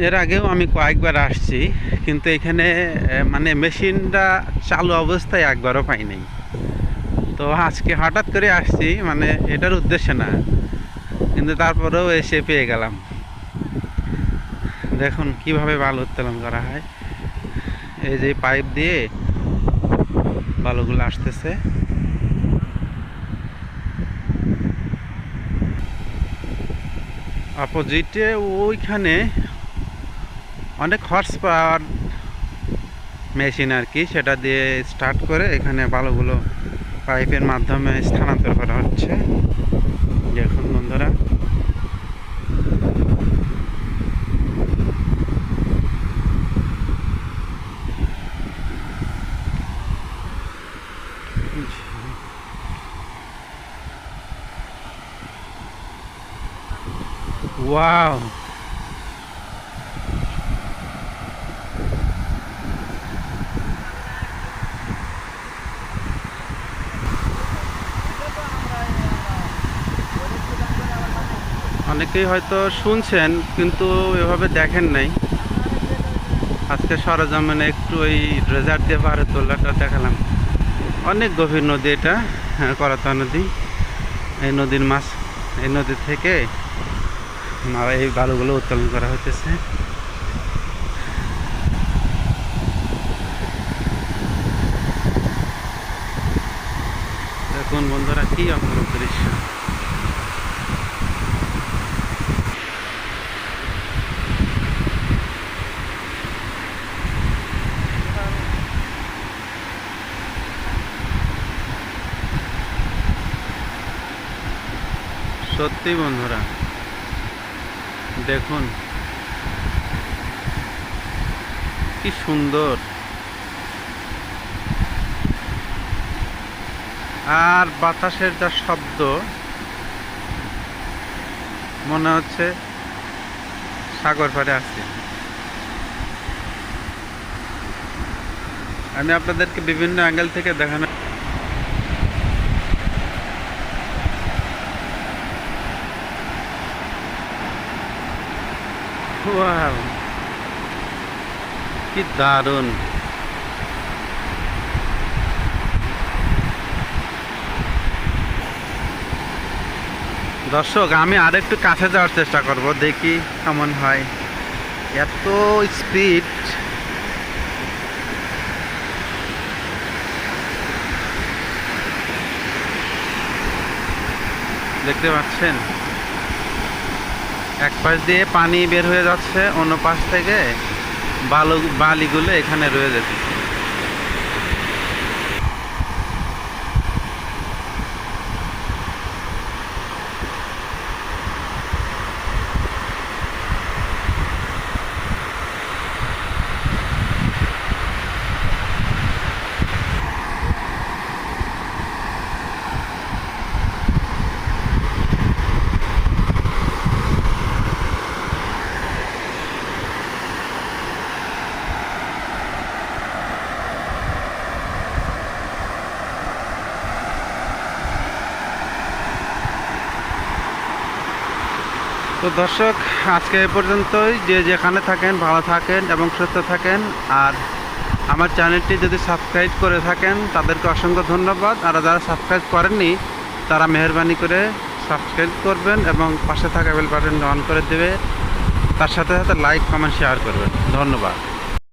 এর আগেও আমি কয়েকবার আসছি, কিন্তু এখানে মানে মেশিনটা চালু অবস্থায় একবারও পাই নাই। তো আজকে হঠাৎ করে আসছি, মানে এটার উদ্দেশ্যে না, কিন্তু তারপরেও এসে পেয়ে গেলাম। দেখুন কিভাবে বালু উত্তোলন করা হয়। এই যে পাইপ দিয়ে বালুগুলো আসতেছে। অপোজিটে ওইখানে অনেক হর্স পাওয়ার মেশিন আর কি, সেটা দিয়ে স্টার্ট করে এখানে বালুগুলো পাইপের মাধ্যমে স্থানান্তর করা হচ্ছে। দেখুন বন্ধুরা, ওয়াও, অনেকেই হয়তো শুনছেন কিন্তু এভাবে দেখেন নাই। আজকে সরজমিনে একটু ওই ড্রেজার দিয়ে পাহাড়ে তোলাটা দেখালাম। অনেক গভীর নদী এটা, করতা নদী। এই নদীর মাছ, এই নদী থেকে এই বালুগুলো উত্তোলন করা হইতেছে। দেখুন বন্ধুরা, কি অপরূপ দৃশ্য। সত্যি বন্ধুরা, দেখুন কি সুন্দর। আর বাতাসের যা শব্দ, মনে হচ্ছে সাগর পাড়ে আছি। আমি আপনাদেরকে বিভিন্ন অ্যাঙ্গেল থেকে দেখানো। ওয়াও, কি দারুণ। দর্শক, আমি আরেকটু কাছে যাওয়ার চেষ্টা করব, দেখি কেমন হয়। এত স্পিড, দেখতে পাচ্ছেন। এক পাশ দিয়ে পানি বের হয়ে যাচ্ছে, অন্য পাশ থেকে বালিগুলো এখানে রয়ে যেতে। তো দর্শক, আজকে এ পর্যন্তই। যে যেখানে থাকেন ভালো থাকেন এবং সুস্থ থাকেন। আর আমার চ্যানেলটি যদি সাবস্ক্রাইব করে থাকেন তাদেরকে অসংখ্য ধন্যবাদ। আর যারা সাবস্ক্রাইব করেননি তারা মেহরবানি করে সাবস্ক্রাইব করবেন এবং পাশে থাকা বেল বাটনটা অন করে দেবে। তার সাথে সাথে লাইক, কমেন্ট, শেয়ার করবেন। ধন্যবাদ।